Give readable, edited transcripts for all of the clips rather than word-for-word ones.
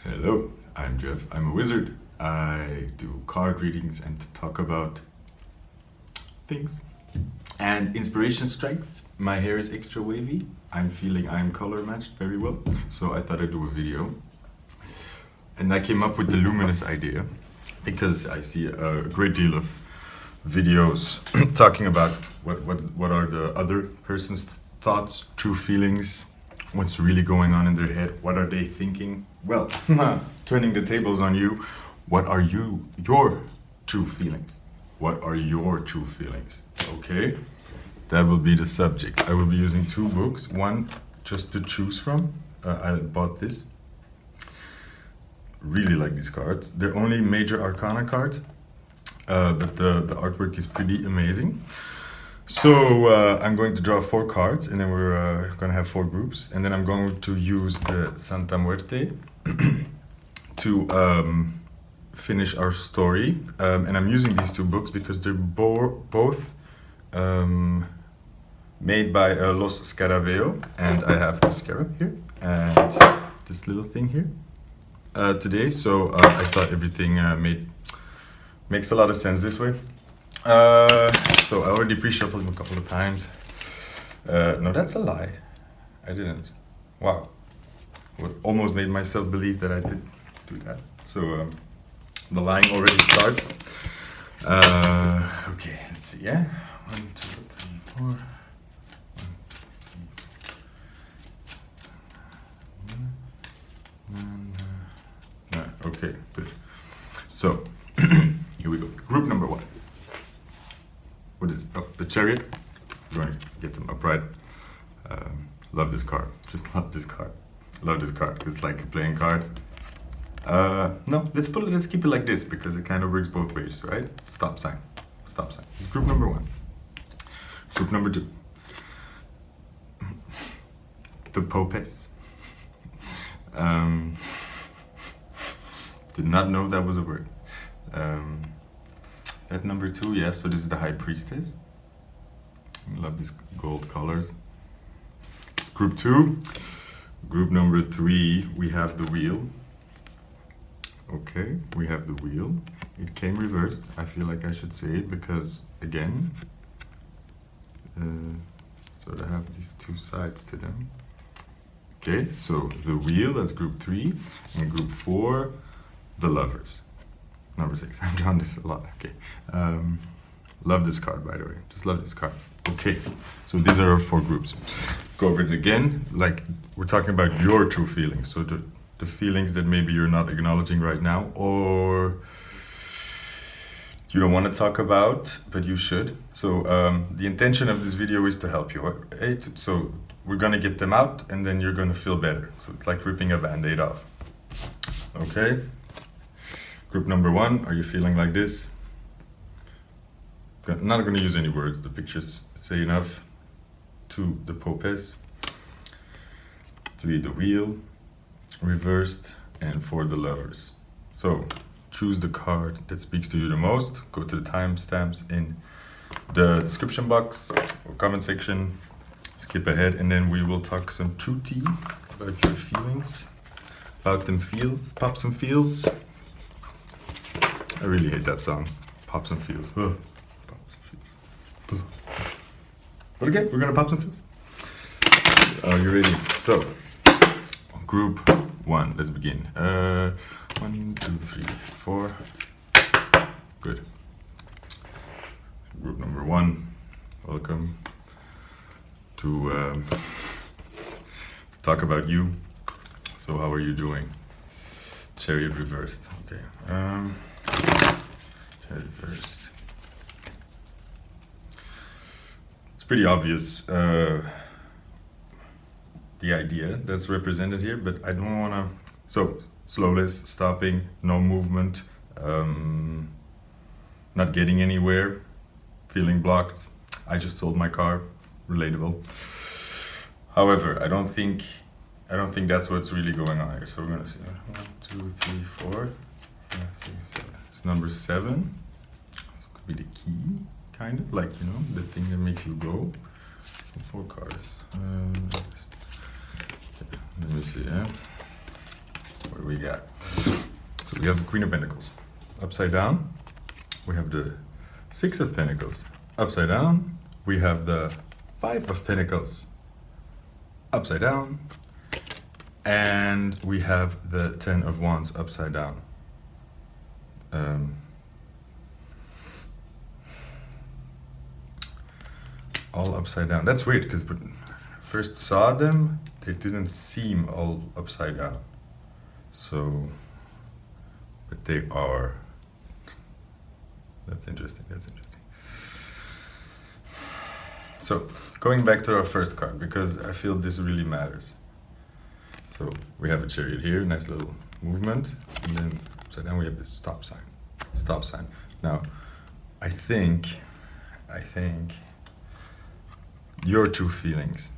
Hello, I'm Jeff. I'm a wizard. I do card readings and talk about things. And inspiration strikes. My hair is extra wavy. I'm feeling I'm color matched very well. So I thought I'd do a video. And I came up with the luminous idea because I see a great deal of videos talking about what are the other person's thoughts, true feelings, what's really going on in their head, what are they thinking. Well, turning the tables on you, what are your true feelings? What are your true feelings? Okay, that will be the subject. I will be using two books, one just to choose from. I bought this. Really like these cards. They're only major arcana cards, but the artwork is pretty amazing. So I'm going to draw 4 cards, and then we're going to have 4 groups, and then I'm going to use the Santa Muerte to finish our story. And I'm using these 2 books because they're both made by Los Scarabeo, and I have a scarab here and this little thing here today. So I thought everything makes a lot of sense this way. So I already pre-shuffled them a couple of times. No, that's a lie. I didn't. Wow. Almost made myself believe that I did do that. So the lying already starts. Okay, let's see, yeah? 1, 2, 3, 4. 1, 2, 3. Okay, good. So, here we go. Group number 1. What is it? Oh, the Chariot. We're going to get them upright. Love this card. Just love this card. Love this card. It's like a playing card. No, let's keep it like this because it kind of works both ways, right? Stop sign. Stop sign. It's group number 1. Group number 2. The Popess. Did not know that was a word. That number 2, yeah, so this is the High Priestess. I love these gold colors. It's group 2. Group number 3, we have the Wheel. Okay, we have the Wheel. It came reversed. I feel like I should say it because, again, so they have these 2 sides to them. Okay, so the Wheel, that's group 3. And group 4, the Lovers. Number 6. I've drawn this a lot. Okay. Love this card, by the way. Just love this card. Okay. So these are our 4 groups. Let's go over it again. Like, we're talking about your true feelings. So the feelings that maybe you're not acknowledging right now, or you don't want to talk about, but you should. So the intention of this video is to help you. Right? So we're going to get them out, and then you're going to feel better. So it's like ripping a Band-Aid off. Okay? Group number 1, are you feeling like this? I'm not going to use any words, the pictures say enough. 2, the Popess. 3, the Wheel, reversed, and 4, the Lovers. So choose the card that speaks to you the most. Go to the timestamps in the description box or comment section. Skip ahead, and then we will talk some true tea about your feelings, about them feels, pop some feels. I really hate that song. Pop some feels. Ugh. Pop some feels. Ugh. But okay, we're gonna pop some feels. Are you ready? So, group 1, let's begin. 1, 2, 3, 4. Good. Group number 1, welcome to talk about you. So how are you doing? Chariot reversed. Okay. Reversed. It's pretty obvious the idea that's represented here, but I don't want to. So slowness, stopping, no movement, not getting anywhere, feeling blocked. I just sold my car. Relatable. However, I don't think that's what's really going on here. So we're gonna see 1, 2, 3, 4, 5, 6, 7. It's number 7. So it could be the key, kind of like, you know, the thing that makes you go. 4 cards. Okay, let me see. What do we got? So we have the Queen of Pentacles. Upside down, we have the Six of Pentacles. Upside down, we have the Five of Pentacles. Upside down. And we have the Ten of Wands upside down. All upside down. That's weird because when I first saw them, they didn't seem all upside down. So, but they are. That's interesting. That's interesting. So, going back to our first card, because I feel this really matters. So, we have a Chariot here, nice little movement, and then upside down we have this stop sign. Stop sign. Now, I think your true feelings.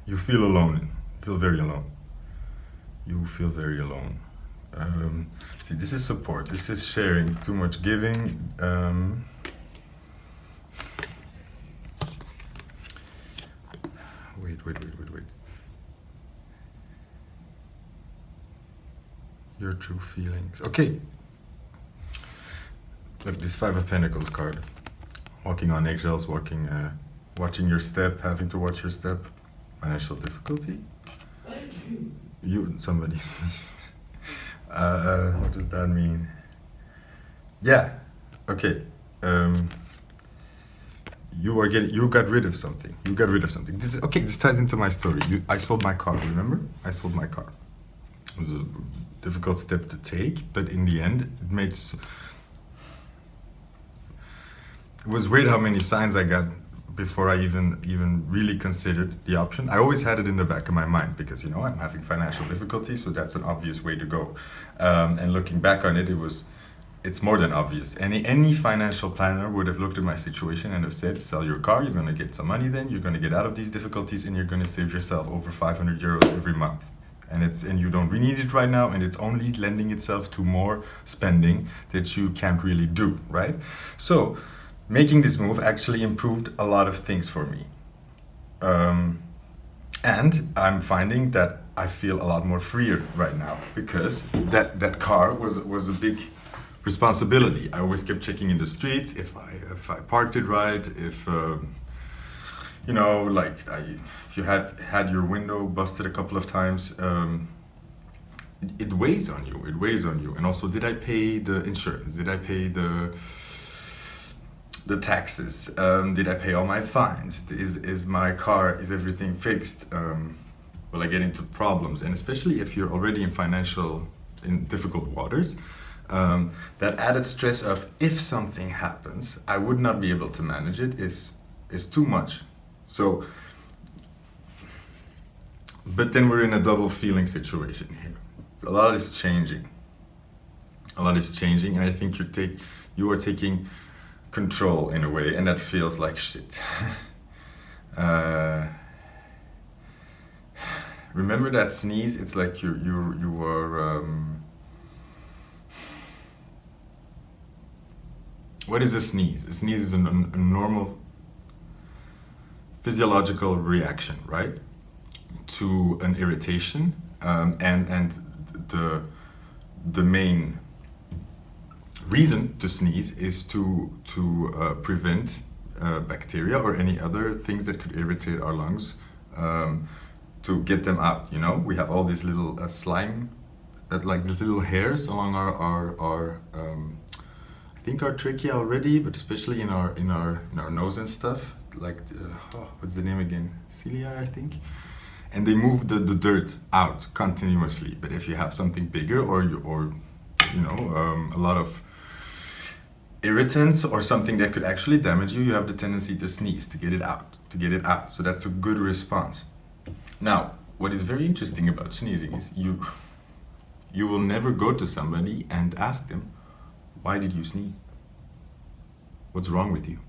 You feel alone. Feel very alone. You feel very alone. See, this is support. This is sharing. Too much giving. Wait. Your true feelings. Okay. Look, this Five of Pentacles card. Walking on eggshells, watching your step, having to watch your step. Financial difficulty. Somebody sneezed. What does that mean? Yeah. Okay. You got rid of something. This ties into my story. I sold my car, remember? I sold my car. It was a difficult step to take, but in the end, it was weird how many signs I got before I even really considered the option. I always had it in the back of my mind because, I'm having financial difficulties, so that's an obvious way to go. And looking back on it, it's more than obvious. Any financial planner would have looked at my situation and have said, sell your car, you're going to get some money then, you're going to get out of these difficulties, and you're going to save yourself over 500 euros every month. And you don't really need it right now, and it's only lending itself to more spending that you can't really do, right? So, making this move actually improved a lot of things for me. And I'm finding that I feel a lot more freer right now because that car was a bbig responsibility. I always kept checking in the streets if I parked it right, if if you have had your window busted a couple of times, it weighs on you. And also, did I pay the insurance? Did I pay the taxes? Did I pay all my fines? Is my car, is everything fixed? Will I get into problems? And especially if you're already in difficult waters, that added stress of if something happens, I would not be able to manage it is too much. So, but then we're in a double feeling situation here. A lot is changing, and I think you are taking control in a way, and that feels like shit. Remember that sneeze? It's like you were. What is a sneeze? A sneeze is a normal physiological reaction, right, to an irritation, and the main reason to sneeze is to prevent bacteria or any other things that could irritate our lungs, to get them out. We have all these little slime, like these little hairs along our I think our trachea already, but especially in our nose and stuff. Like what's the name again? Cilia, I think. And they move the dirt out continuously. But if you have something bigger or a lot of irritants or something that could actually damage you, you have the tendency to sneeze, to get it out. So that's a good response. Now, what is very interesting about sneezing is you will never go to somebody and ask them, why did you sneeze? What's wrong with you?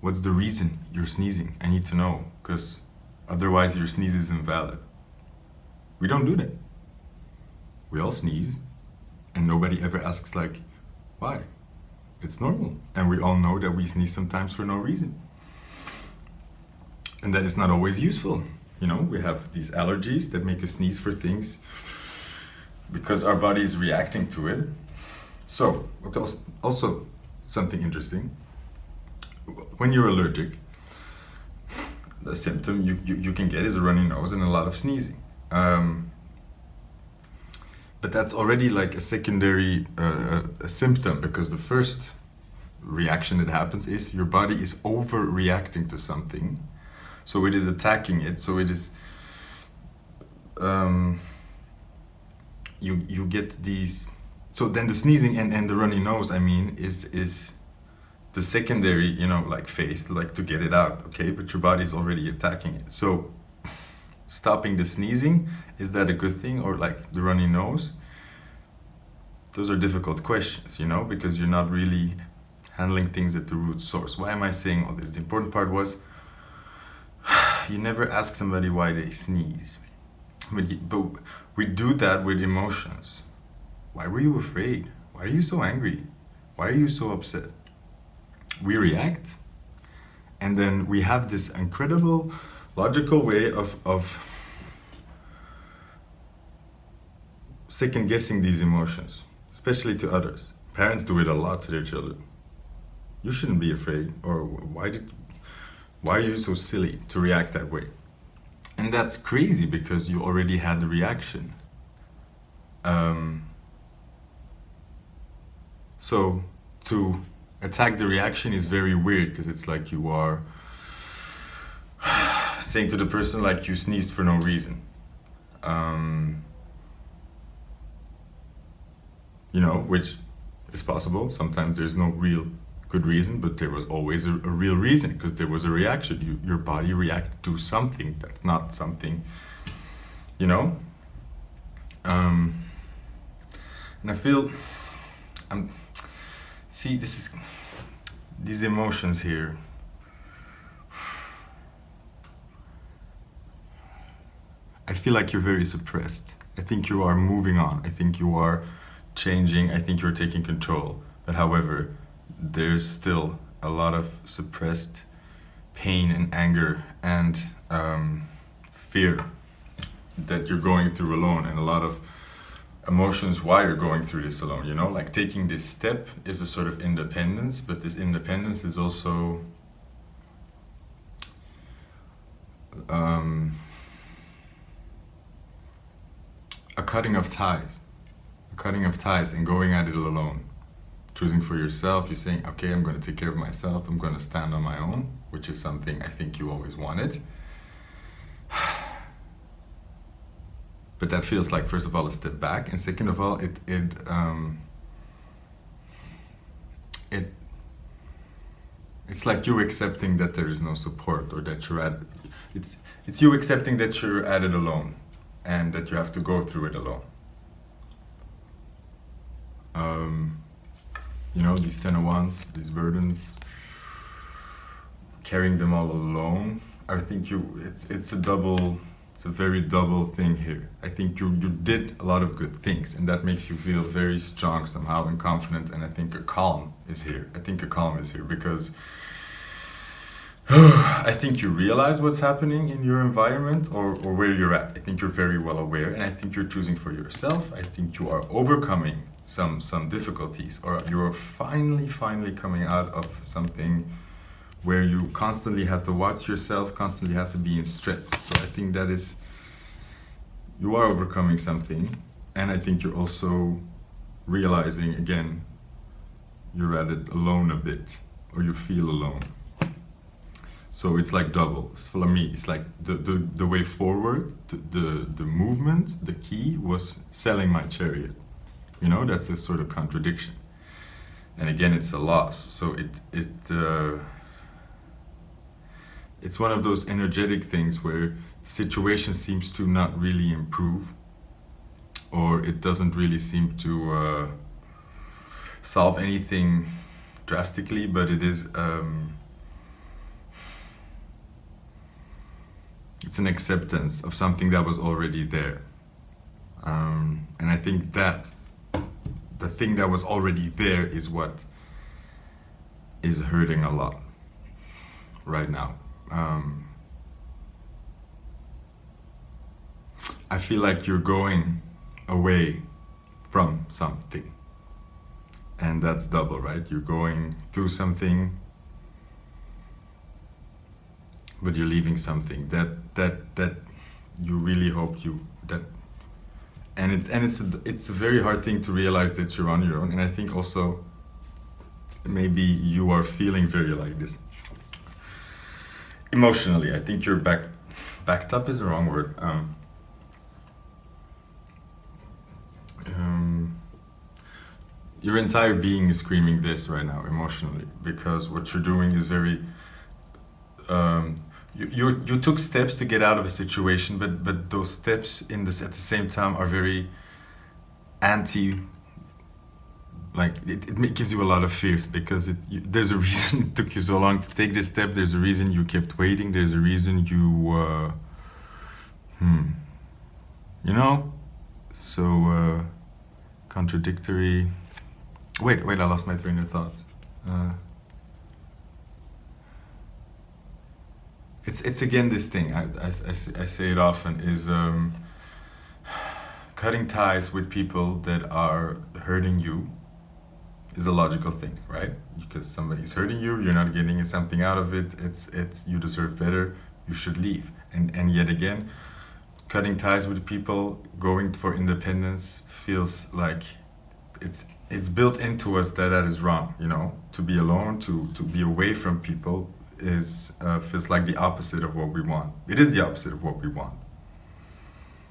What's the reason you're sneezing? I need to know, because otherwise your sneeze is invalid. We don't do that. We all sneeze, and nobody ever asks why? It's normal. And we all know that we sneeze sometimes for no reason. And that is not always useful. You know, we have these allergies that make us sneeze for things because our body is reacting to it. So, also something interesting. When you're allergic, the symptom you can get is a runny nose and a lot of sneezing. But that's already like a secondary a symptom, because the first reaction that happens is your body is overreacting to something. So it is attacking it. So it is, you get these, so then the sneezing and the runny nose, I mean, is the secondary, you know, like phase, like to get it out, okay? But your body's already attacking it. So stopping the sneezing, is that a good thing? Or like the runny nose? Those are difficult questions, you know, because you're not really handling things at the root source. Why am I saying all this? The important part was, you never ask somebody why they sneeze. But we do that with emotions. Why were you afraid? Why are you so angry? Why are you so upset? We react, and then we have this incredible logical way of second guessing these emotions, especially to others. Parents do it a lot to their children. You shouldn't be afraid, or why are you so silly to react that way? And that's crazy because you already had the reaction. So to attack the reaction is very weird, because it's like you are saying to the person like you sneezed for no reason. You know, which is possible. Sometimes there's no real good reason, but there was always a real reason, because there was a reaction. Your body reacted to something that's not something, you know? And I feel, see, these emotions here. I feel like you're very suppressed. I think you are moving on. I think you are changing. I think you're taking control. But however, there's still a lot of suppressed pain and anger and fear that you're going through alone, and a lot of emotions why you're going through this alone, you know? Like taking this step is a sort of independence, but this independence is also a cutting of ties. A cutting of ties and going at it alone. Choosing for yourself, you're saying, okay, I'm going to take care of myself, I'm going to stand on my own, which is something I think you always wanted. But that feels like, first of all, a step back, and second of all, it's like you accepting that there is no support, or that it's you accepting that you're at it alone, and that you have to go through it alone. You know, these 10 of Wands, these burdens, carrying them all alone. I think it's a very double thing here. I think you did a lot of good things, and that makes you feel very strong somehow and confident, and I think a calm is here. Because I think you realize what's happening in your environment, or where you're at. I think you're very well aware, and I think you're choosing for yourself. I think you are overcoming some difficulties, or you're finally coming out of something where you constantly had to watch yourself, constantly had to be in stress. So I think that is, you are overcoming something, and I think you're also realizing, again, you're at it alone a bit, or you feel alone. So it's like double. For me, it's like the way forward, the movement, the key was selling my chariot. You know, that's this sort of contradiction. And again, it's a loss. So it's one of those energetic things where the situation seems to not really improve, or it doesn't really seem to solve anything drastically, but it is it's an acceptance of something that was already there. And I think that the thing that was already there is what is hurting a lot right now. I feel like you're going away from something. And that's double, right? You're going to something, but you're leaving something that you really hope and it's a very hard thing to realize that you're on your own. And I think also maybe you are feeling very like this emotionally. I think you're backed up is the wrong word. Your entire being is screaming this right now emotionally, because what you're doing is very you took steps to get out of a situation, but those steps at the same time are very anti, like it gives you a lot of fears, because there's a reason it took you so long to take this step. There's a reason you kept waiting. There's a reason you so contradictory. Wait, I lost my train of thought. It's again this thing, I say it often, is cutting ties with people that are hurting you is a logical thing, right? Because somebody's hurting you, you're not getting something out of it, it's you deserve better, you should leave. And yet again, cutting ties with people, going for independence feels like it's built into us that is wrong, to be alone, to be away from people feels like the opposite of what we want. It is the opposite of what we want.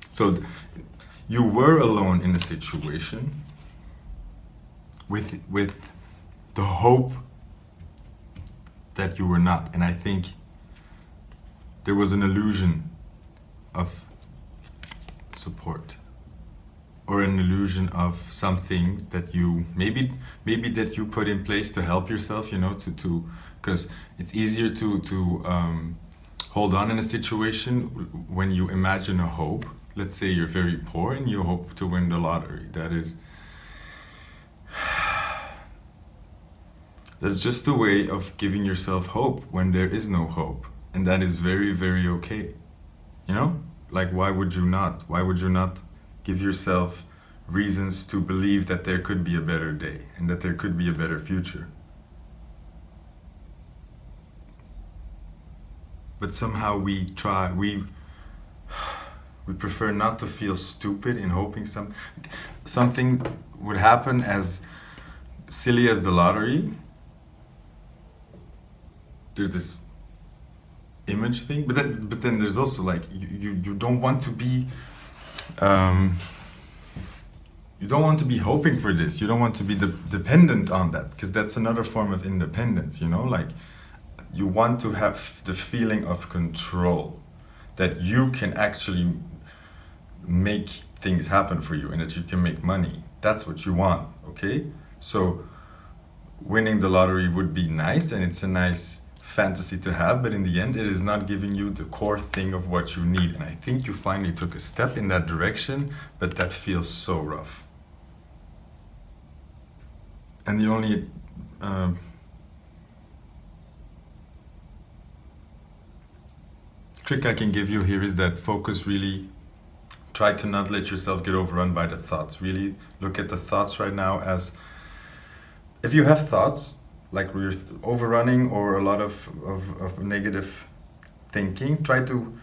So you were alone in a situation with the hope that you were not. And I think there was an illusion of support, or an illusion of something that you maybe that you put in place to help yourself, to because it's easier to hold on in a situation when you imagine a hope. Let's say you're very poor and you hope to win the lottery. That's just a way of giving yourself hope when there is no hope, and that is very, very okay. Like, why would you not? Why would you not give yourself reasons to believe that there could be a better day and that there could be a better future? But somehow we prefer not to feel stupid in hoping something would happen as silly as the lottery. There's this image thing, but then there's also like you don't want to be you don't want to be hoping for this. You don't want to be dependent on that, because that's another form of independence, like you want to have the feeling of control, that you can actually make things happen for you and that you can make money. That's what you want, okay? So winning the lottery would be nice, and it's a nice fantasy to have, but in the end it is not giving you the core thing of what you need. And I think you finally took a step in that direction, but that feels so rough. And the only trick I can give you here is that focus, really try to not let yourself get overrun by the thoughts. Really look at the thoughts right now as, if you have thoughts like we're overrunning or a lot of negative thinking, try to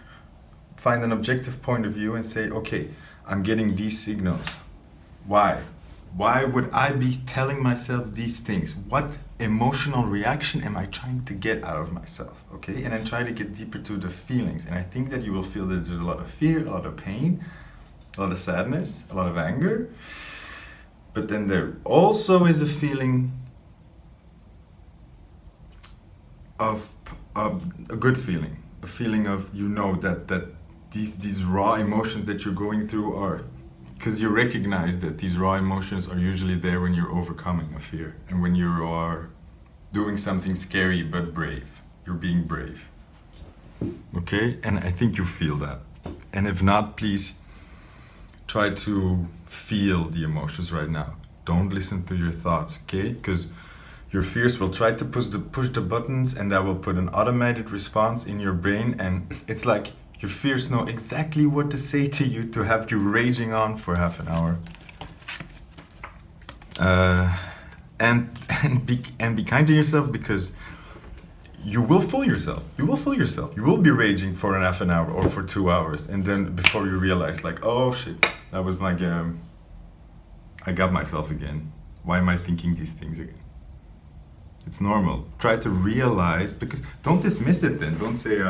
find an objective point of view and say, okay, I'm getting these signals. Why? Why would I be telling myself these things? What emotional reaction am I trying to get out of myself? Okay, and then try to get deeper to the feelings. And I think that you will feel that there's a lot of fear, a lot of pain, a lot of sadness, a lot of anger. But then there also is a feeling of a good feeling, a feeling of, that these raw emotions that you're going through are, because you recognize that these raw emotions are usually there when you're overcoming a fear and when you are doing something scary but brave. You're being brave. Okay? And I think you feel that. And if not, please try to feel the emotions right now. Don't listen to your thoughts, okay? Because Your fears will try to push the buttons, and that will put an automated response in your brain, and it's like your fears know exactly what to say to you to have you raging on for half an hour. And be kind to yourself, because you will fool yourself. You will fool yourself. You will be raging for an half an hour or for 2 hours, and then before you realize, like, oh shit, that was my game. I got myself again. Why am I thinking these things again? It's normal. Try to realize, because don't dismiss it then. Don't say,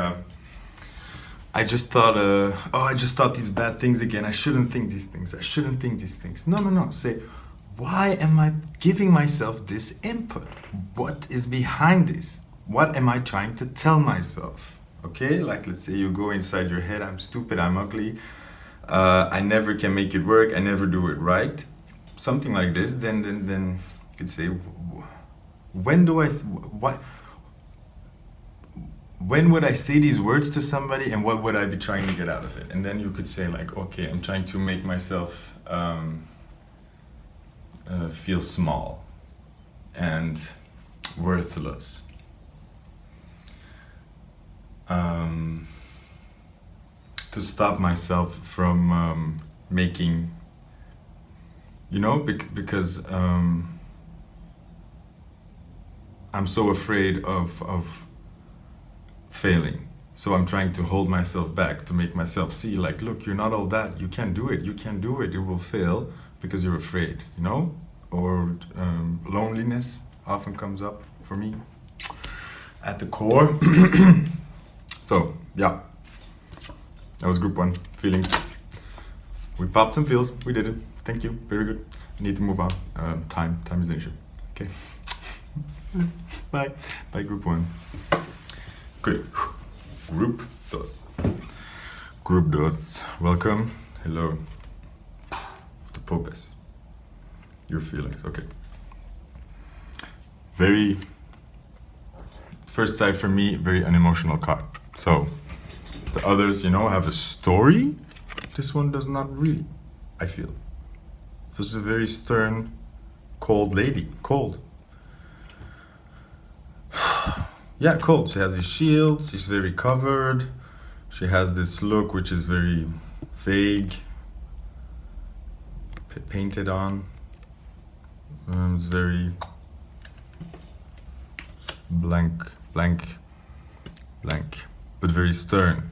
I just thought these bad things again. I shouldn't think these things. I shouldn't think these things. No. Say, why am I giving myself this input? What is behind this? What am I trying to tell myself? Okay, like let's say you go inside your head, I'm stupid, I'm ugly, I never can make it work, I never do it right. Something like this, then you could say, when would I say these words to somebody, and what would I be trying to get out of it? And then you could say, like, okay, I'm trying to make myself feel small and worthless. To stop myself from making, because I'm so afraid of failing. So I'm trying to hold myself back to make myself see, like, look, you're not all that. You can't do it. You can't do it. You will fail because you're afraid, Or loneliness often comes up for me at the core. So, yeah. That was group 1, feelings. We popped some feels. We did it. Thank you. Very good. I need to move on. Time is an issue. Okay. Bye. Bye, group 1. Good. Group 2. Group 2. Welcome. Hello. To Popess. Your feelings. Okay. First side for me, very unemotional card. So, the others, have a story. This one does not really, I feel. This is a very stern, cold lady. Cold. Yeah, cold. She has these shields. She's very covered. She has this look which is very vague. Painted on. It's very blank, but very stern.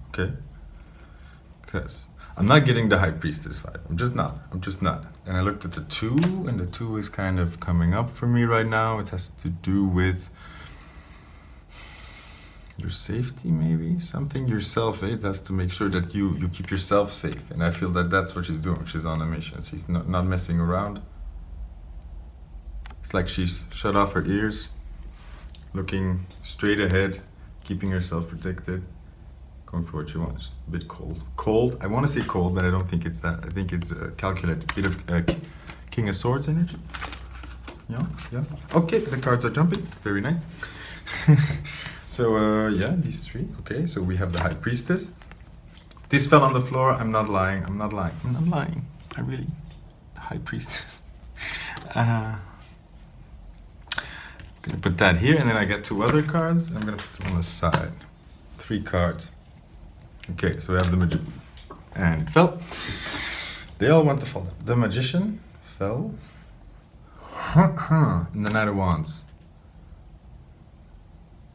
Okay. Because I'm not getting the High Priestess vibe. I'm just not. And I looked at the 2, and the 2 is kind of coming up for me right now. It has to do with your safety, maybe? Something yourself, It has to make sure that you keep yourself safe. And I feel that that's what she's doing. She's on a mission. She's not messing around. It's like she's shut off her ears, looking straight ahead, keeping herself protected, going for what she wants. A bit cold. Cold, I want to say cold, but I don't think it's that. I think it's calculated. A bit of King of Swords energy. Yeah, yes. Okay, the cards are jumping. Very nice. So, these 3. Okay, so we have the High Priestess. This fell on the floor. I'm not lying. I really... The High Priestess. Gonna put that here, and then I get 2 other cards. I'm gonna put them on the side. 3 cards. Okay, so we have the Magician. And it fell. They all want to fall. The Magician fell. And the Knight of Wands.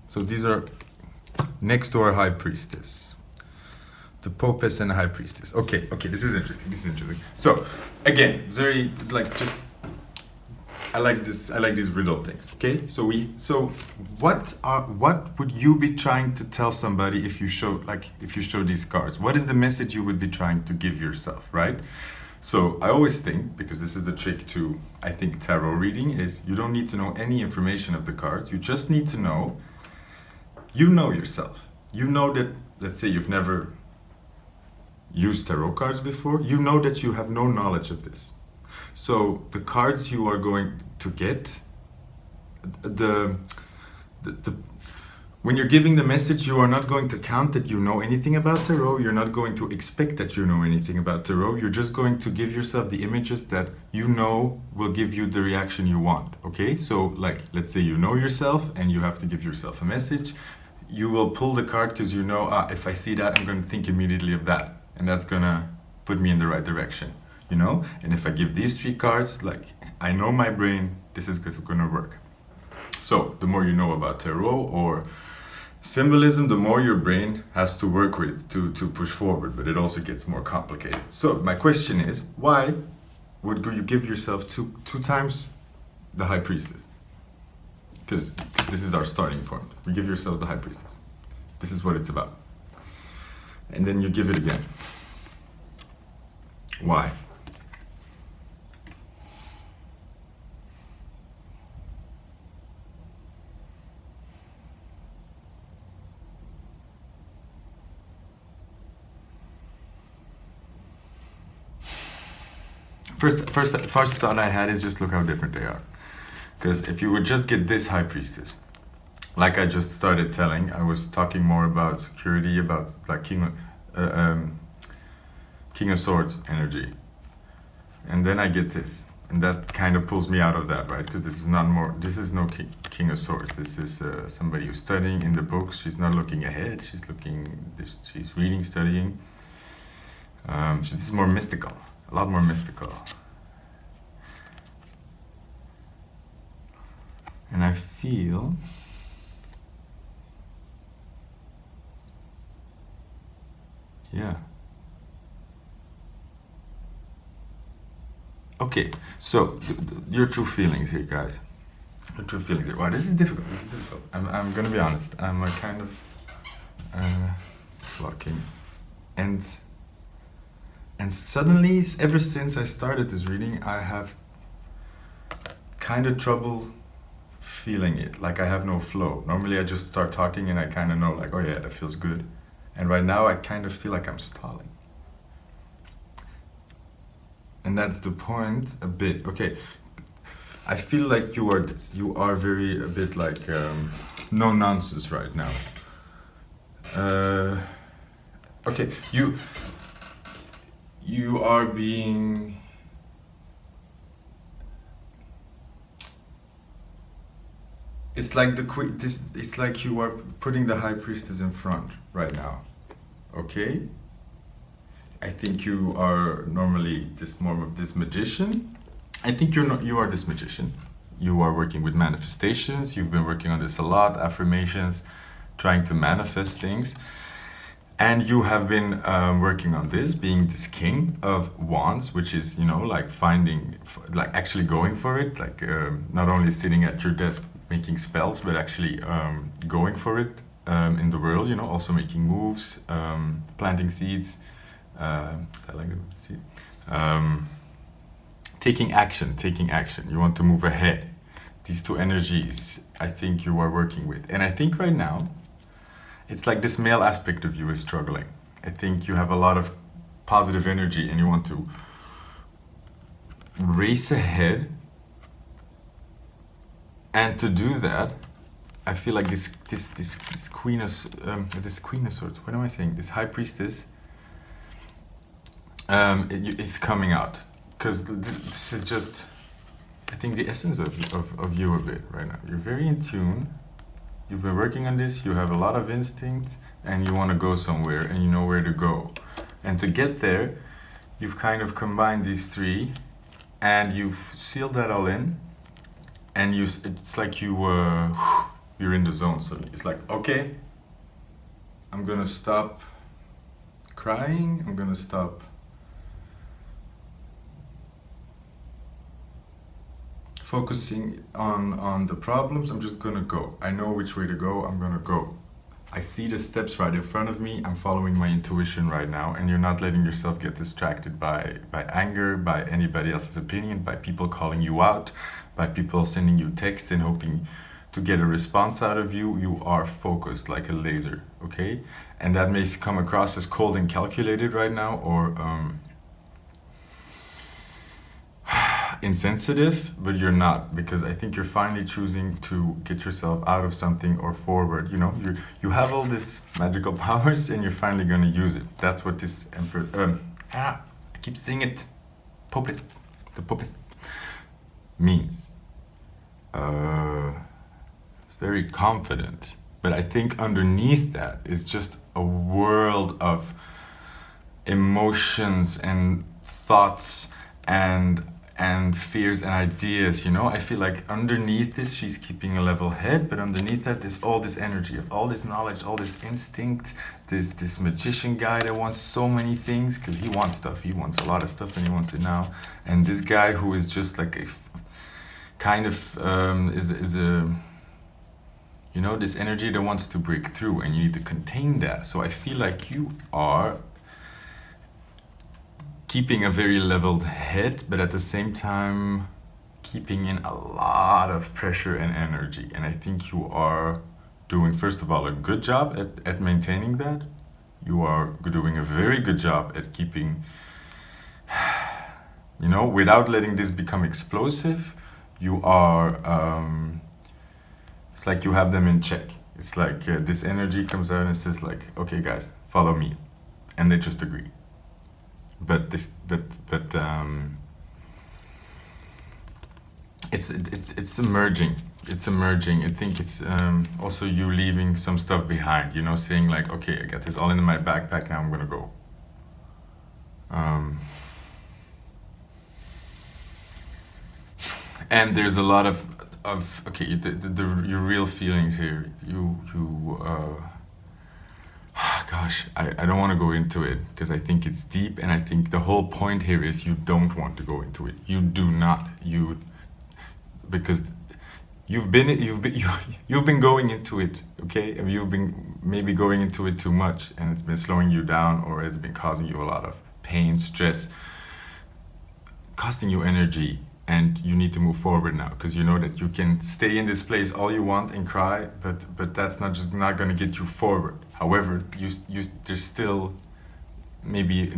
So these are next to our High Priestess. The Popess and the High Priestess. Okay, this is interesting. So, again, very, I like these riddle things, okay? So what would you be trying to tell somebody if you show these cards? What is the message you would be trying to give yourself, right? So I always think, because this is the trick to, I think, tarot reading, is you don't need to know any information of the cards. You just need to know, yourself. You know that, let's say you've never used tarot cards before. You know that you have no knowledge of this. So the cards you are going to get, When you're giving the message, you are not going to count that you know anything about tarot. You're not going to expect that you know anything about tarot. You're just going to give yourself the images that you know will give you the reaction you want. Okay? So, like, let's say you know yourself and you have to give yourself a message. You will pull the card because you know, if I see that, I'm going to think immediately of that. And that's going to put me in the right direction. You know? And if I give these 3 cards, like, I know my brain, this is going to work. So, the more you know about tarot or symbolism, the more your brain has to work with to push forward, but it also gets more complicated. So my question is, why would you give yourself two times the High Priestess? Because this is our starting point. We give yourself the High Priestess. This is what it's about. And then you give it again. Why? First thought I had is just look how different they are. Because if you would just get this High Priestess, like I just started telling, I was talking more about security, about like King of Swords energy. And then I get this. And that kind of pulls me out of that, right? Because this is no King of Swords. This is somebody who's studying in the books. She's not looking ahead. She's reading, studying. So this is more mystical. A lot more mystical. And I feel okay, so your true feelings here, guys. Your true feelings here. Wow, this is difficult. I'm gonna be honest. I'm kind of blocking. And suddenly, ever since I started this reading, I have kind of trouble feeling it. Like I have no flow. Normally I just start talking and I kind of know like, oh yeah, that feels good. And right now I kind of feel like I'm stalling. And that's the point a bit. Okay, I feel like you are very a bit like no nonsense right now. Okay, you are being it's like it's like you are putting the High Priestess in front right now. Okay? I think you are normally more of this magician. I think you are this magician. You are working with manifestations. You've been working on this a lot, affirmations, trying to manifest things. And you have been working on this, being this King of Wands, which is, like actually going for it, like not only sitting at your desk making spells, but actually going for it in the world, also making moves, planting seeds, taking action. You want to move ahead. These 2 energies, I think you are working with. And I think right now, it's like this male aspect of you is struggling. I think you have a lot of positive energy and you want to race ahead. And to do that, I feel like this Queen of Swords. What am I saying? This High Priestess is coming out, because this is just, I think, the essence of you a bit right now. You're very in tune. You've been working on this. You have a lot of instinct, and you want to go somewhere, and you know where to go. And to get there, you've kind of combined these 3, and you've sealed that all in. And it's like you're in the zone suddenly. It's like, okay, I'm gonna stop crying. I'm gonna stop focusing on the problems. I'm just gonna go. I know which way to go. I'm gonna go. I see the steps right in front of me. I'm following my intuition right now, and you're not letting yourself get distracted by anger, by anybody else's opinion, by people calling you out, by people sending you texts and hoping to get a response out of you. You are focused like a laser, okay? And that may come across as cold and calculated right now, or insensitive, but you're not, because I think you're finally choosing to get yourself out of something or forward. You know, you have all this magical powers, and you're finally gonna use it. That's what this emperor. I keep saying it. Popess, the Popess means. It's very confident, but I think underneath that is just a world of emotions and thoughts and fears and ideas. You know, I feel like underneath this she's keeping a level head, but underneath that there's all this energy of all this knowledge, all this instinct, this magician guy that wants so many things, because he wants stuff, he wants a lot of stuff, and he wants it now. And this guy who is just like a kind of is a, you know, this energy that wants to break through, and you need to contain that. So I feel like you are keeping a very leveled head, but at the same time keeping in a lot of pressure and energy. And I think you are doing, first of all, a good job at maintaining that. You are doing a very good job at keeping, you know, without letting this become explosive. You are, it's like you have them in check. It's like this energy comes out and says like, okay guys, follow me. And they just agree. But it's emerging. It's emerging. I think it's also you leaving some stuff behind. You know, saying like, okay, I got this all in my backpack. Now I'm gonna go. And there's a lot of okay, your real feelings here. Gosh, I don't want to go into it because I think it's deep, and I think the whole point here is you don't want to go into it. You do not. Because you've been going into it, okay? And you've been maybe going into it too much, and it's been slowing you down, or it's been causing you a lot of pain, stress, costing you energy. And you need to move forward now, because you know that you can stay in this place all you want and cry, but that's not going to get you forward. However, there's still maybe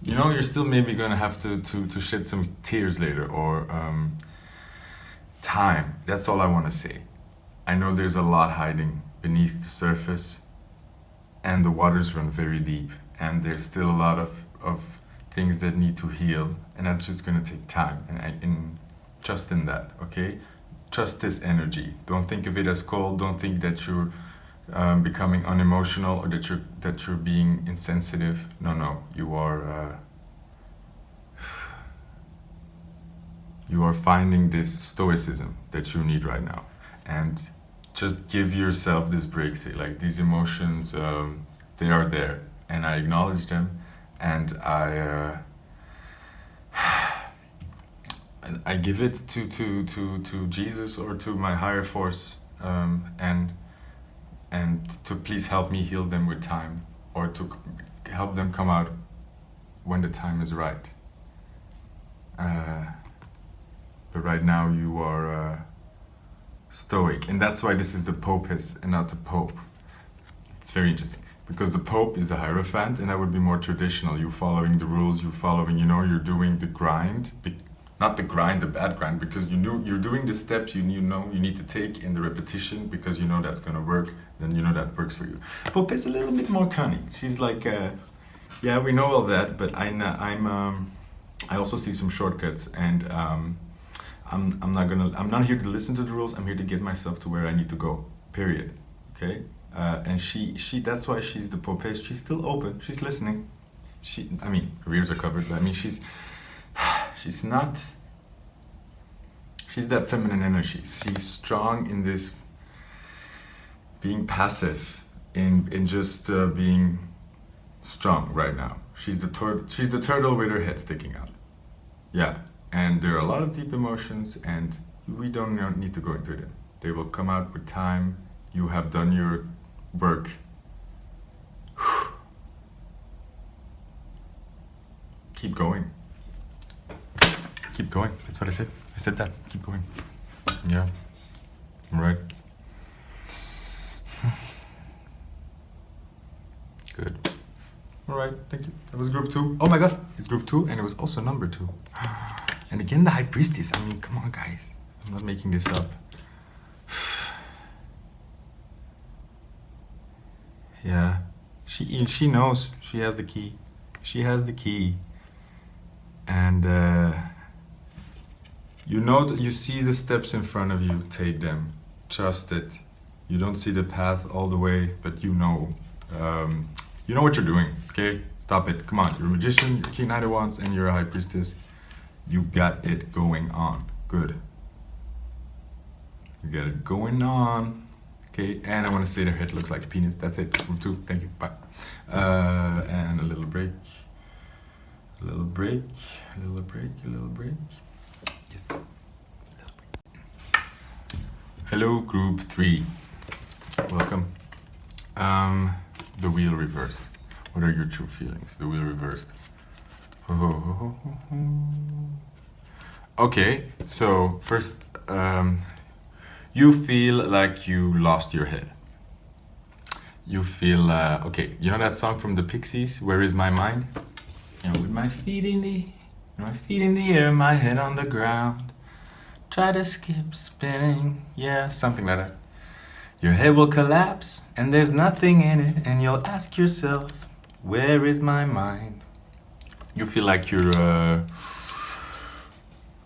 you're still maybe going to have to shed some tears later, or time. That's all I want to say. I know there's a lot hiding beneath the surface, and the waters run very deep, and there's still a lot of things that need to heal, and that's just gonna take time. And trust in that, okay? Trust this energy. Don't think of it as cold. Don't think that you're becoming unemotional, or that you're being insensitive. No, you are finding this stoicism that you need right now, and just give yourself this break. Say like, these emotions, they are there, and I acknowledge them. And I give it to Jesus, or to my higher force, and to please help me heal them with time, or to help them come out when the time is right. But right now you are stoic, and that's why this is the Popess and not the Pope. It's very interesting. Because the Pope is the Hierophant, and that would be more traditional. You following the rules, you're doing the grind. Not the grind, the bad grind, because you're doing the steps you need to take in the repetition, because you know that's gonna work, then you know that works for you. Pope is a little bit more cunning. She's like, yeah, we know all that, but I also see some shortcuts, and I'm not here to listen to the rules. I'm here to get myself to where I need to go. Period. Okay. And she that's why she's the Popess. She's still open. She's listening. Her ears are covered, but she's that feminine energy. She's strong in this being passive, in just being strong right now. She's the turtle with her head sticking out. Yeah, and there are a lot of deep emotions, and we don't need to go into them. They will come out with time. You have done your work. Keep going. Keep going. That's what I said. I said that. Keep going. Yeah. I'm right. Good. All right. Thank you. That was group 2. Oh my God. It's group 2, and it was also number 2. And again, the High Priestess. I mean, come on, guys. I'm not making this up. Yeah, she knows. She has the key. She has the key. And you know that you see the steps in front of you. Take them. Trust it. You don't see the path all the way, but you know. You know what you're doing. Okay, stop it. Come on. You're a magician. You're King Knight of Wands, and you're a High Priestess. You got it going on. Good. You got it going on. Okay, and I want to say their head looks like a penis. That's it. Group 2. Thank you. Bye. And a little break. A little break. A little break. A little break. Yes. A little break. Hello, Group 3. Welcome. The wheel reversed. What are your true feelings? The wheel reversed. Okay, so first, you feel like you lost your head. You feel, okay, you know that song from the Pixies, Where Is My Mind? You know, with my feet in the air, my head on the ground. Try to skip spinning, yeah, something like that. Your head will collapse, and there's nothing in it, and you'll ask yourself, where is my mind? You feel like you're,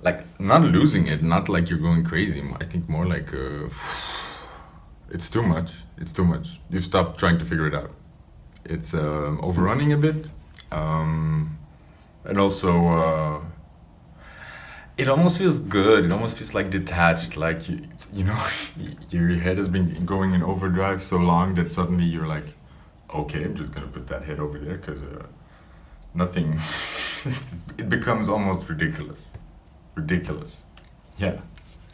like, not losing it, not like you're going crazy. I think more like, it's too much. It's too much. You've stopped trying to figure it out. It's overrunning a bit. And also, it almost feels good. It almost feels like detached. Like, you know, your head has been going in overdrive so long that suddenly you're like, okay, I'm just going to put that head over there because nothing, it becomes almost ridiculous. Ridiculous. Yeah.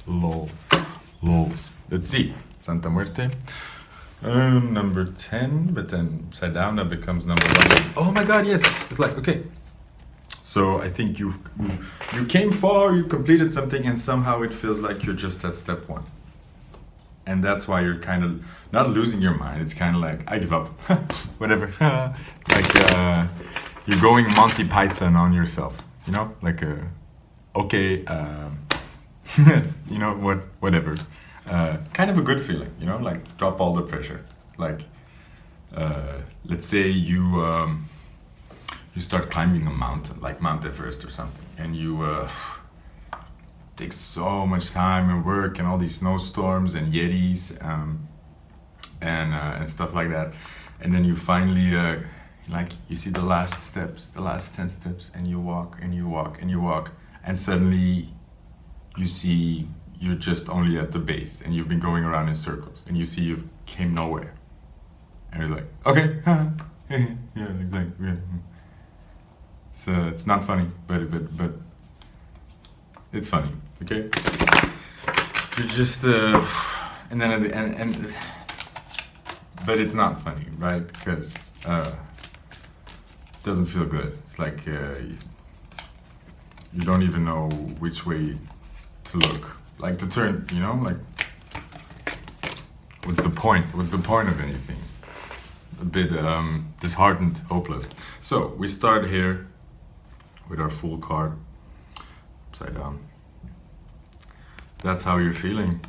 Lol. Lols. Let's see. Santa Muerte. Number 10, but then upside down that becomes number 1. Oh my god, yes. It's like, okay. So I think you came far, you completed something, and somehow it feels like you're just at step 1. And that's why you're kind of not losing your mind. It's kind of like, I give up. Whatever. Like, you're going Monty Python on yourself. You know? Like, okay, you know, whatever. Kind of a good feeling, you know, like drop all the pressure. Like, let's say you start climbing a mountain, like Mount Everest or something, and you take so much time and work and all these snowstorms and yetis and stuff like that, and then you finally like you see the last steps, the last 10 steps, and you walk and you walk and you walk, and suddenly you see you're just only at the base and you've been going around in circles and you see you came nowhere. And you're like, okay, yeah, exactly. Yeah. It's not funny, but it's funny, okay? You're just, and then at the end, but it's not funny, right? Because it doesn't feel good. It's like you don't even know which way to look. Like to turn, you know, like, what's the point? What's the point of anything? A bit disheartened, hopeless. So we start here with our full card, upside down. That's how you're feeling.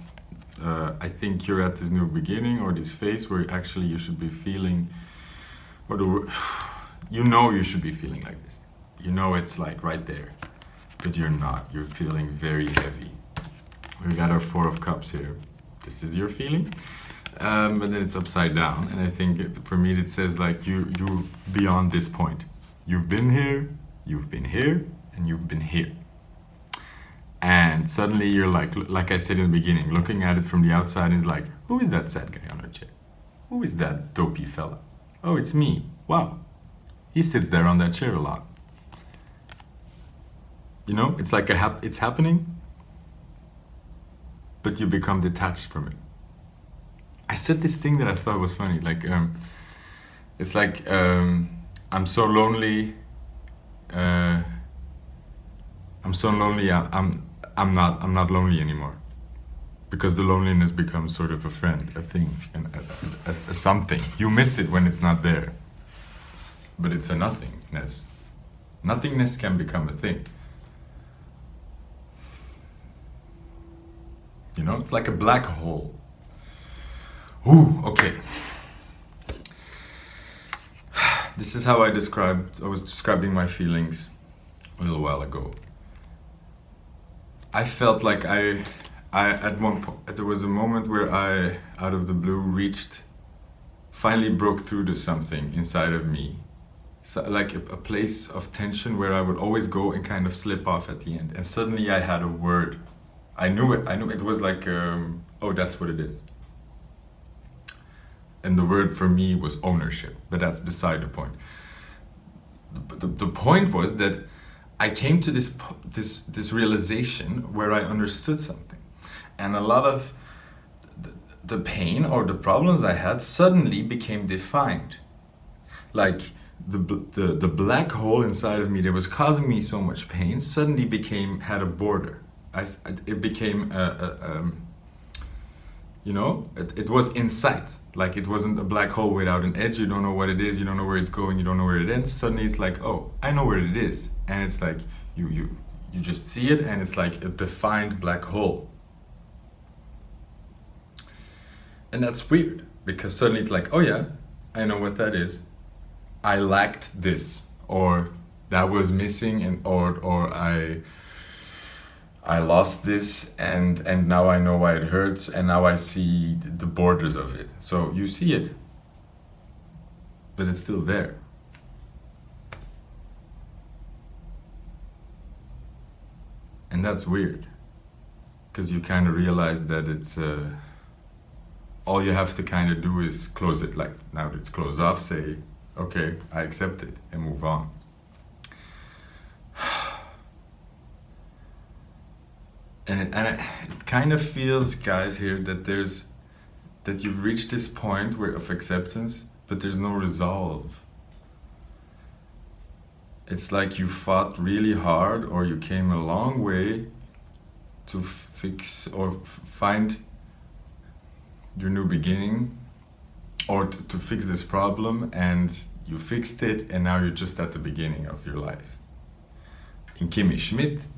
I think you're at this new beginning or this phase where actually you should be feeling, or you know you should be feeling like this. You know it's like right there, but you're not. You're feeling very heavy. We got our 4 of Cups here. This is your feeling, but then it's upside down. And I think for me it says like you beyond this point. You've been here, and you've been here. And suddenly you're like I said in the beginning, looking at it from the outside is like, who is that sad guy on a chair? Who is that dopey fella? Oh, it's me. Wow. He sits there on that chair a lot. You know, it's like it's happening, but you become detached from it. I said this thing that I thought was funny, like, it's like, I'm so lonely, I'm not lonely anymore. Because the loneliness becomes sort of a friend, a thing, and a something. You miss it when it's not there. But it's a nothingness. Nothingness can become a thing. You know, it's like a black hole. Ooh, okay. This is how I was describing my feelings a little while ago. I felt like I at one point, there was a moment where I, out of the blue, finally broke through to something inside of me. So, like a place of tension where I would always go and kind of slip off at the end. And suddenly I had a word. I knew it was like, oh, that's what it is. And the word for me was ownership, but that's beside the point. The point was that I came to this realization where I understood something. And a lot of the pain or the problems I had suddenly became defined. Like the black hole inside of me that was causing me so much pain suddenly had a border. It became it was in sight. Like it wasn't a black hole without an edge. You don't know what it is. You don't know where it's going. You don't know where it ends. Suddenly it's like, oh, I know where it is. And it's like you just see it, and it's like a defined black hole. And that's weird, because suddenly it's like, oh yeah, I know what that is. I lacked this, or that was missing, and or I lost this, and now I know why it hurts, and now I see the borders of it. So you see it, but it's still there. And that's weird, because you kind of realize that it's all you have to kind of do is close it. Like, now that it's closed off, say, okay, I accept it, and move on. And it kind of feels, guys, here that you've reached this point of acceptance, but there's no resolve. It's like you fought really hard, or you came a long way to fix or find your new beginning, or to fix this problem, and you fixed it, and now you're just at the beginning of your life. In Kimmy Schmidt,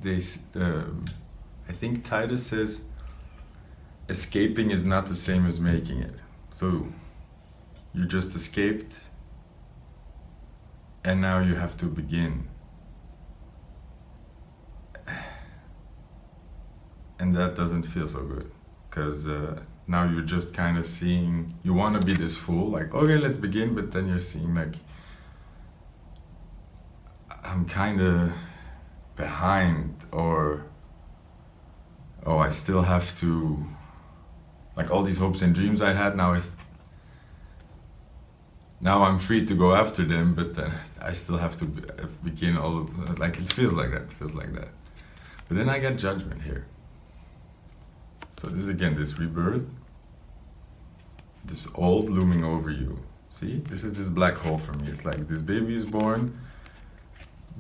I think Titus says, escaping is not the same as making it. So you just escaped, and now you have to begin. And that doesn't feel so good, because now you're just kind of seeing, you want to be this fool, like, okay, let's begin, but then you're seeing, like, I'm kind of behind, or, oh, I still have to, like, all these hopes and dreams I had, now I'm free to go after them, but then I still have to begin all of, like, it feels like that. But then I get judgment here. So this, again, this rebirth, this old looming over you. See, this is this black hole for me. It's like this baby is born,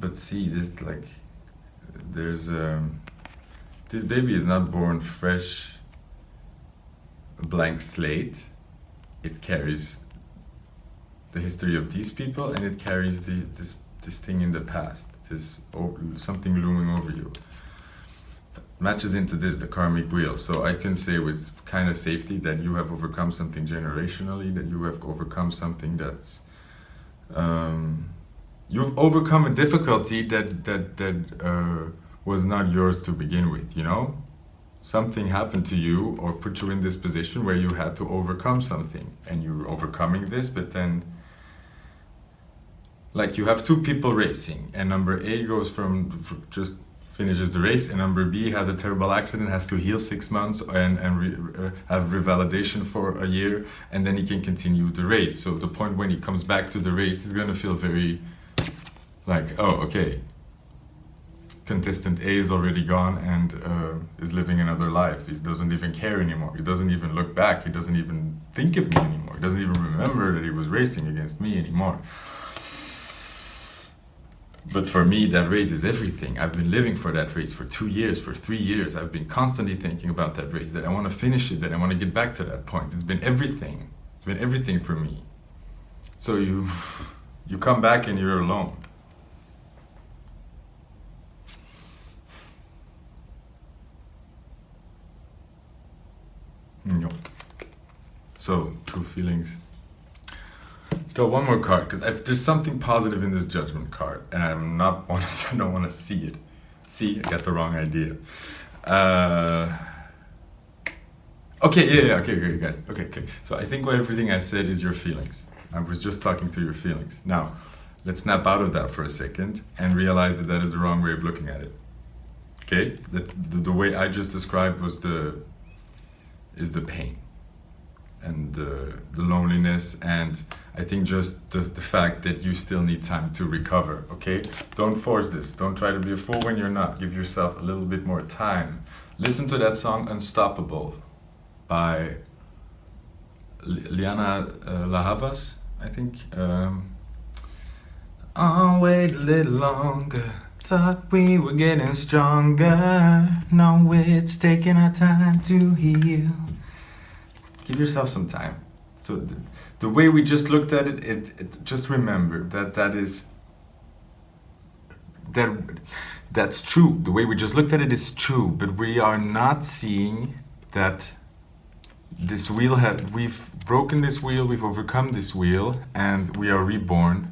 but see, this, like, there's, this baby is not born fresh, a blank slate. It carries the history of these people, and it carries this thing in the past, something looming over you. Matches into this, the karmic wheel. So I can say with kind of safety that you have overcome something generationally, that you have overcome something that's, you've overcome a difficulty that was not yours to begin with, you know? Something happened to you or put you in this position where you had to overcome something, and you're overcoming this, but then, like, you have two people racing, and number A goes just finishes the race, and number B has a terrible accident, has to heal 6 months and have revalidation for a year, and then he can continue the race. So the point when he comes back to the race, he's gonna feel very like, oh, okay, contestant A is already gone and is living another life. He doesn't even care anymore. He doesn't even look back. He doesn't even think of me anymore. He doesn't even remember that he was racing against me anymore. But for me, that race is everything. I've been living for that race for 2 years, for 3 years. I've been constantly thinking about that race, that I want to finish it, that I want to get back to that point. It's been everything. It's been everything for me. So you come back and you're alone. No. So, true feelings. Draw one more card, because there's something positive in this judgment card, and I don't want to see it. See, I got the wrong idea. Okay, yeah, okay, guys. Okay. So I think everything I said is your feelings. I was just talking to your feelings. Now, let's snap out of that for a second and realize that that is the wrong way of looking at it. Okay? That's the way I just described is the pain and the loneliness, and I think just the fact that you still need time to recover, okay? Don't force this. Don't try to be a fool when you're not. Give yourself a little bit more time. Listen to that song Unstoppable by Liana La Havas, I think. I'll wait a little longer. Thought we were getting stronger. No, it's taking our time to heal. Give yourself some time. So the way we just looked at it, just remember that's true. The way we just looked at it is true, but we are not seeing that this wheel we've broken this wheel, we've overcome this wheel, and we are reborn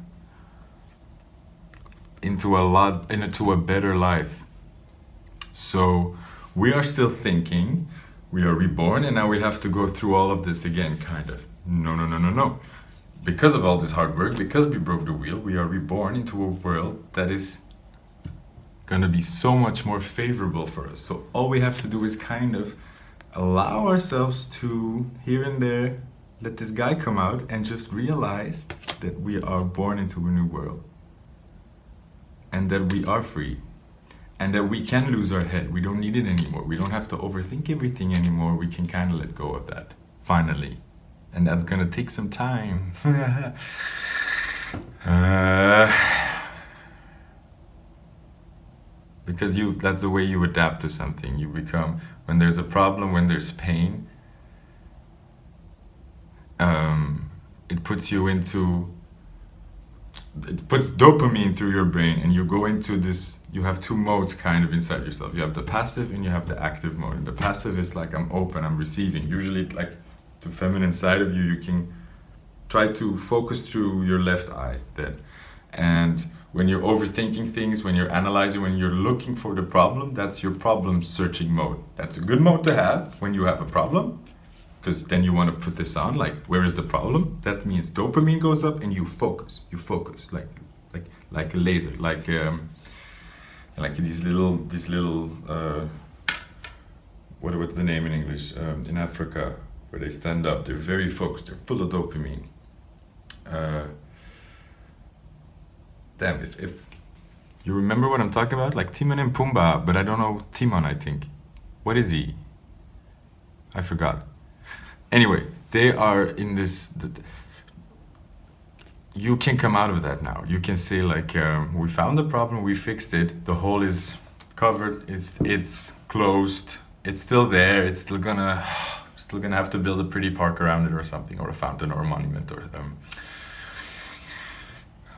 into a better life. So we are still thinking we are reborn, and now we have to go through all of this again, kind of. No. Because of all this hard work, because we broke the wheel, we are reborn into a world that is gonna be so much more favorable for us. So all we have to do is kind of allow ourselves to, here and there, let this guy come out and just realize that we are born into a new world. And that we are free. And that we can lose our head. We don't need it anymore. We don't have to overthink everything anymore. We can kind of let go of that, finally. And that's gonna take some time. Because that's the way you adapt to something. You become, when there's a problem, when there's pain, it puts dopamine through your brain, and you go into this, you have two modes kind of inside yourself. You have the passive and you have the active mode. And the passive is like, I'm open, I'm receiving. Usually like the feminine side of you can try to focus through your left eye then. And when you're overthinking things, when you're analyzing, when you're looking for the problem, that's your problem searching mode. That's a good mode to have when you have a problem, because then you want to put this on, like, where is the problem? That means dopamine goes up and you focus, like a laser, like these little, what's the name in English? In Africa, where they stand up, they're very focused, they're full of dopamine. Damn, if you remember what I'm talking about, like Timon and Pumbaa, but I don't know Timon, I think. What is he? I forgot. Anyway, they are in this, you can come out of that now. You can say like, we found the problem, we fixed it, the hole is covered, it's closed, it's still there, it's still gonna have to build a pretty park around it or something, or a fountain or a monument or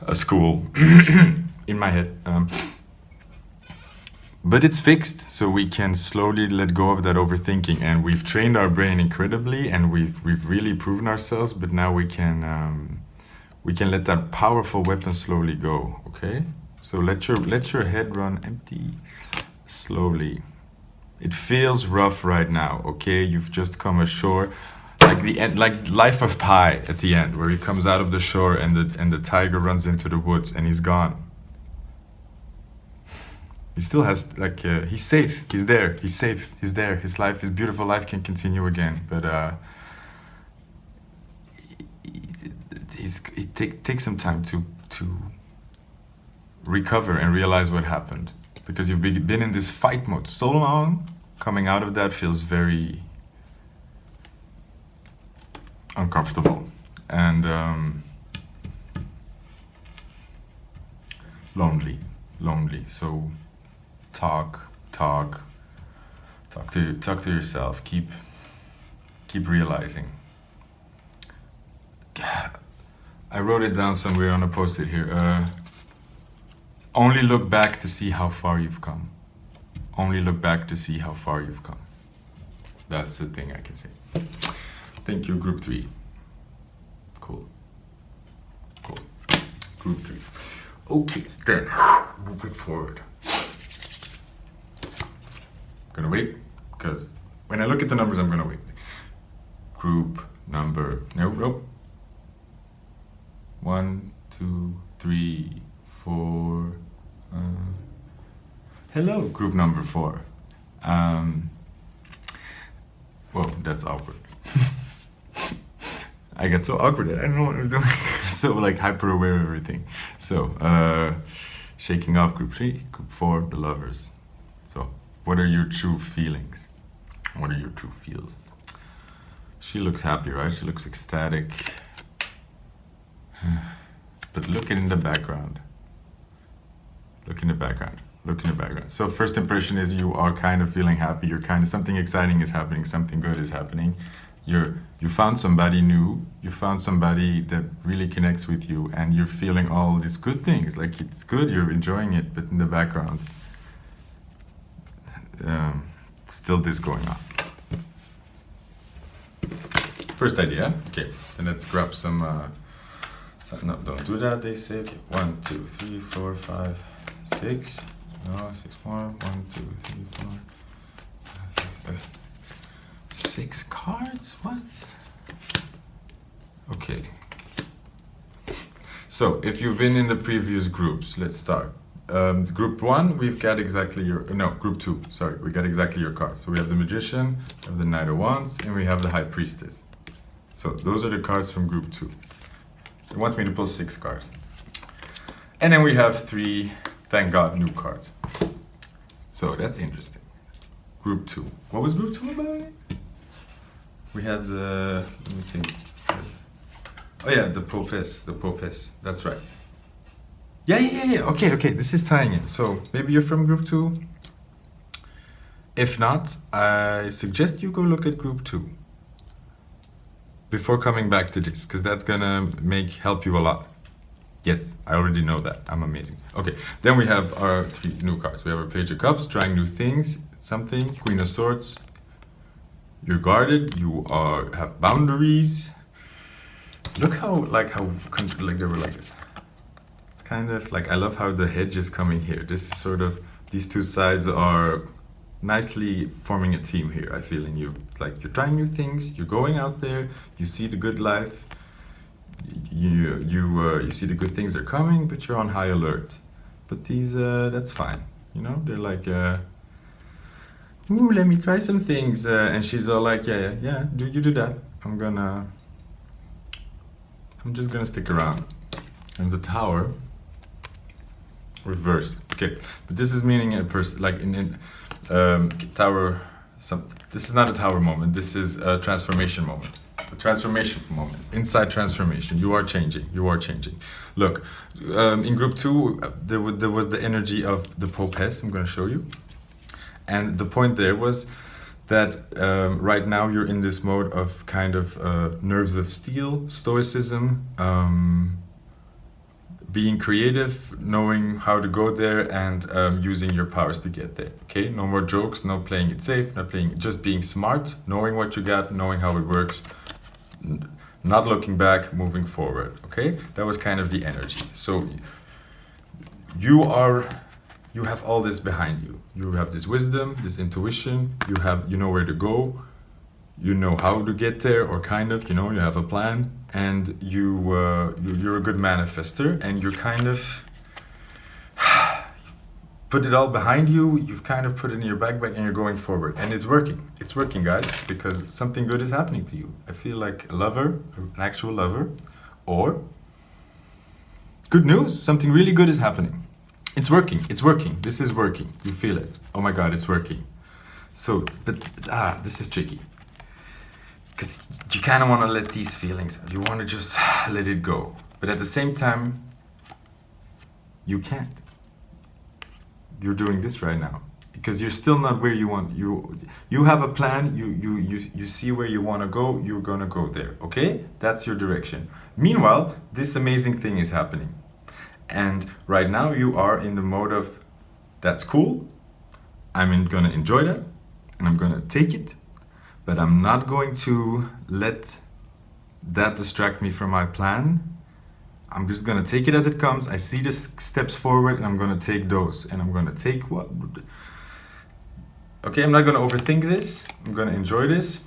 a school in my head. But it's fixed, so we can slowly let go of that overthinking, and we've trained our brain incredibly, and we've really proven ourselves. But now we can let that powerful weapon slowly go. Okay, so let your head run empty slowly. It feels rough right now. Okay, you've just come ashore, like the end, like Life of Pi at the end, where he comes out of the shore and the tiger runs into the woods and he's gone. He still has, like, he's safe, he's there, he's safe, he's there, his life, his beautiful life can continue again, but it takes some time to recover and realize what happened, because you've been in this fight mode so long. Coming out of that feels very uncomfortable and lonely, so talk to yourself. Keep realizing. I wrote it down somewhere on a post-it here. Only look back to see how far you've come. Only look back to see how far you've come. That's the thing I can say. Thank you, group 3. Cool. Group 3. Okay, then, moving forward. Gonna wait, because when I look at the numbers, I'm gonna wait. Group number, nope. 1, 2, 3, 4. Hello, group number 4. Whoa, that's awkward. I get so awkward. I don't know what I'm doing. So like hyper aware of everything. So shaking off group 3, group 4, the lovers. So what are your true feelings? What are your true feels? She looks happy, right? She looks ecstatic. But look in the background. Look in the background. So first impression is you are kind of feeling happy. You're kind of, something exciting is happening. Something good is happening. You found somebody new. You found somebody that really connects with you, and you're feeling all these good things. Like it's good. You're enjoying it, but in the background, still this going on. First idea. Okay, and let's grab some. No, don't do that. They say. Okay, 1, 2, 3, 4, 5, 6. No, 6 more. 1, 2, 3, 4, 5, 6. 6 cards? What? Okay. So, if you've been in the previous groups, let's start. Group 1, we've got exactly your... No, group 2, sorry. We got exactly your cards. So we have the Magician, we have the Knight of Wands, and we have the High Priestess. So those are the cards from group 2. It wants me to pull 6 cards. And then we have 3, thank God, new cards. So that's interesting. Group 2. What was group 2 about again? We had the... Let me think. Oh yeah, the Popess. That's right. Yeah. Okay. This is tying in. So maybe you're from group 2. If not, I suggest you go look at group 2 before coming back to this, because that's gonna help you a lot. Yes, I already know that. I'm amazing. Okay, then we have our 3 new cards. We have our Page of Cups, trying new things, something, Queen of Swords. You're guarded. You have boundaries. Look how they were like this. It's kind of like, I love how the hedge is coming here. This is sort of, these 2 sides are nicely forming a team here, I feel, in you. It's like you're trying new things, you're going out there, you see the good life, you see the good things are coming, but you're on high alert. But these, that's fine, you know? They're like, ooh, let me try some things. And she's all like, yeah, you do that. I'm just gonna stick around. And the Tower, reversed. Okay, but this is meaning a person, like in Tower, this is not a Tower moment, this is a transformation moment. A transformation moment, inside transformation. You are changing. Look, in group 2, there was the energy of the Popess. I'm going to show you. And the point there was that right now you're in this mode of kind of nerves of steel, stoicism, being creative, knowing how to go there, and using your powers to get there. Okay, no more jokes, no playing it safe, just being smart, knowing what you got, knowing how it works, not looking back, moving forward. Okay, that was kind of the energy. So you have all this behind you. You have this wisdom, this intuition. You know where to go. You know how to get there, or kind of, you have a plan, and you're a good manifester, and you're kind of put it all behind you. You've kind of put it in your backpack, and you're going forward, and it's working. It's working, guys, because something good is happening to you. I feel like a lover, an actual lover, or good news. Something really good is happening. It's working. This is working. You feel it. Oh my God, it's working. So, but this is tricky. Because you kind of want to let these feelings out. You want to just let it go. But at the same time, you can't. You're doing this right now. Because you're still not where you want. You have a plan. You see where you want to go. You're going to go there. Okay? That's your direction. Meanwhile, this amazing thing is happening. And right now you are in the mode of, that's cool. I'm going to enjoy that. And I'm going to take it. but I'm not going to let that distract me from my plan. I'm just gonna take it as it comes. I see the steps forward, and I'm gonna take those. And I'm gonna take what? Okay, I'm not gonna overthink this. I'm gonna enjoy this,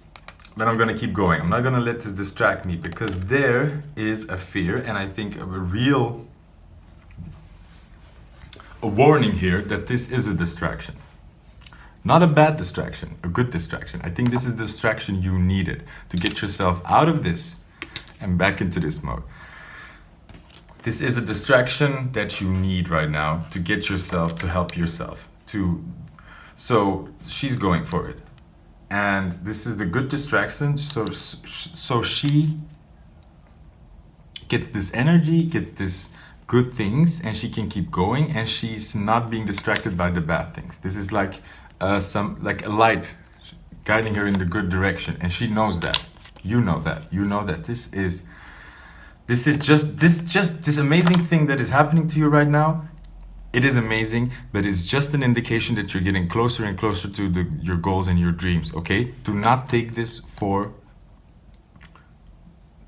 but I'm gonna keep going. I'm not gonna let this distract me, because there is a fear, and I think a warning here that this is a distraction. Not a bad distraction, a good distraction. I think this is the distraction you needed to get yourself out of this and back into this mode. This is a distraction that you need right now to get yourself, to help yourself. So she's going for it. And this is the good distraction. So she gets this energy, gets this good things, and she can keep going, and she's not being distracted by the bad things. This is like a light guiding her in the good direction, and she knows that. You know that this is just this amazing thing that is happening to you right now. It is amazing, but it's just an indication that you're getting closer and closer to your goals and your dreams. Okay, do not take this for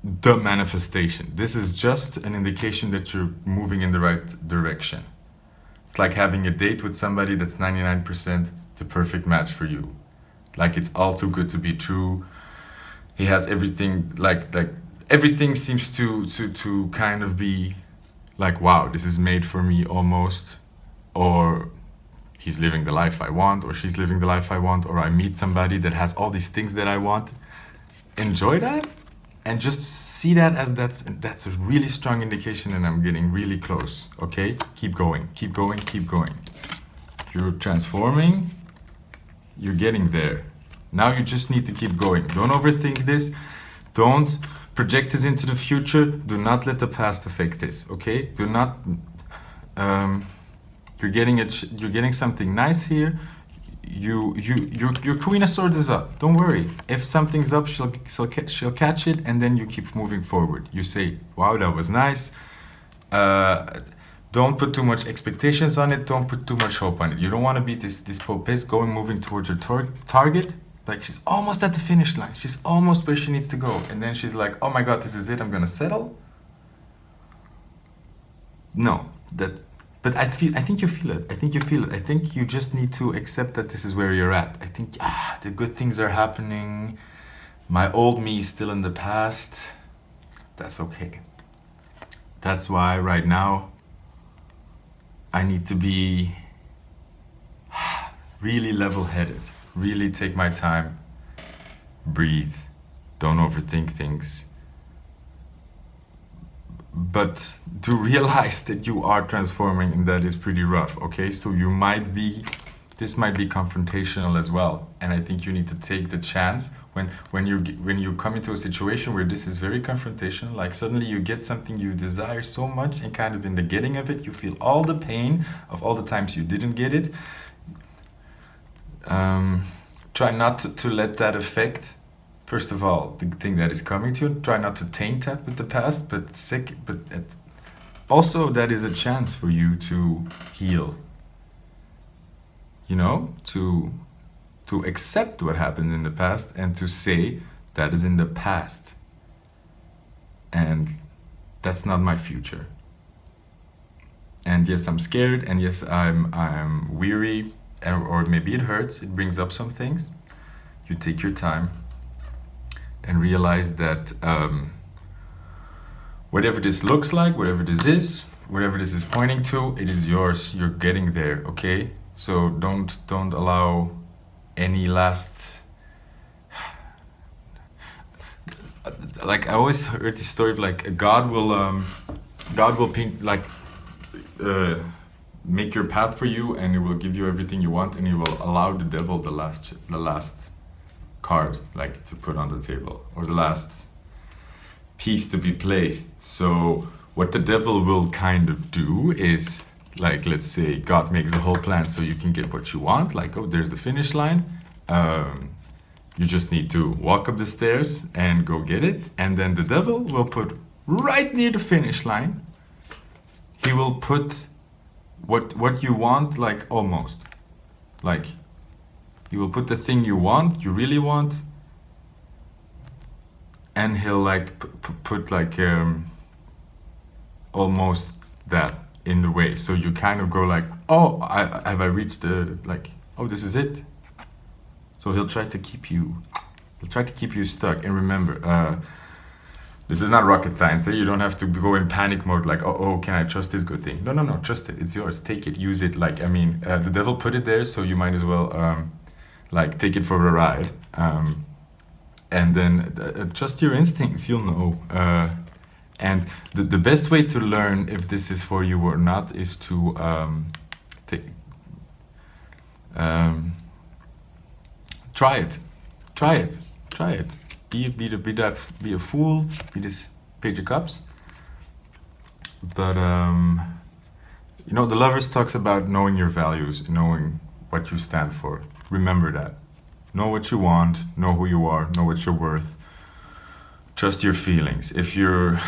the manifestation. This is just an indication that you're moving in the right direction. It's like having a date with somebody that's 99% the perfect match for you. Like, it's all too good to be true. He has everything, like everything seems to kind of be like, wow, this is made for me almost. Or he's living the life I want, or she's living the life I want, or I meet somebody that has all these things that I want. Enjoy that. And just see that as that's a really strong indication, and I'm getting really close. Okay, keep going, keep going, keep going. You're transforming. You're getting there. Now you just need to keep going. Don't overthink this. Don't project this into the future. Do not let the past affect this. Okay? Do not. You're getting something nice here. Your Queen of Swords is up. Don't worry. If something's up, she'll catch it, and then you keep moving forward. You say, "Wow, that was nice." Don't put too much expectations on it. Don't put too much hope on it. You don't want to be this Popess moving towards her target. Like, she's almost at the finish line. She's almost where she needs to go, and then she's like, "Oh my God, this is it. I'm gonna settle." No, But I think you feel it. I think you just need to accept that this is where you're at. I think the good things are happening. My old me is still in the past. That's okay. That's why right now I need to be really level-headed. Really take my time. Breathe. Don't overthink things. But to realize that you are transforming, and that is pretty rough, okay? So this might be confrontational as well. And I think you need to take the chance when you come into a situation where this is very confrontational, like suddenly you get something you desire so much, and kind of in the getting of it, you feel all the pain of all the times you didn't get it. Try not to let that affect, first of all, the thing that is coming to you. Try not to taint that with the past, but also that is a chance for you to heal. You know, to accept what happened in the past, and to say that is in the past, and that's not my future. And yes, I'm scared, and yes, I'm weary, or maybe it hurts. It brings up some things. You take your time and realize that whatever this looks like, whatever this is pointing to, it is yours. You're getting there, okay? So don't allow any last. Like, I always heard this story of, like, God will paint, like, make your path for you, and it will give you everything you want, and He will allow the devil the last card, like, to put on the table, or the last piece to be placed. So what the devil will kind of do is, like, let's say God makes the whole plan so you can get what you want, like, oh, there's the finish line, you just need to walk up the stairs and go get it. And then the devil will put right near the finish line, he will put what you want, like, almost, like, he will put the thing you want, you really want, and he'll like put like almost that in the way, so you kind of go like, oh, I reached the, like, oh, this is it. So he'll try to keep you stuck. And remember, this is not rocket science. You don't have to go in panic mode like, oh, can I trust this good thing? No, trust it. It's yours. Take it, use it. Like, I mean, the devil put it there, so you might as well like take it for a ride. And then trust your instincts. You'll know. And the best way to learn if this is for you or not is to try it. Be a fool. Be this Page of Cups. But the Lovers talks about knowing your values, knowing what you stand for. Remember that. Know what you want. Know who you are. Know what you're worth. Trust your feelings. If you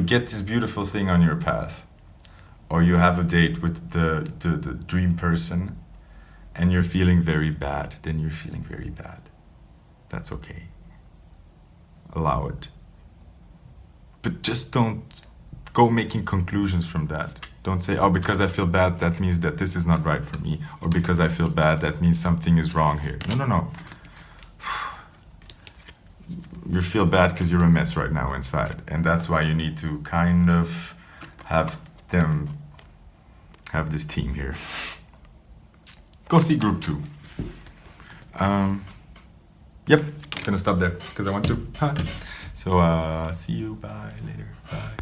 get this beautiful thing on your path, or you have a date with the dream person, and you're feeling very bad, then you're feeling very bad. That's okay. Allow it. But just don't go making conclusions from that. Don't say, oh, because I feel bad, that means that this is not right for me. Or because I feel bad, that means something is wrong here. No. You feel bad because you're a mess right now inside. And that's why you need to kind of have this team here. Go see group 2. Yep, gonna stop there because I want to. So see you. Bye later. Bye.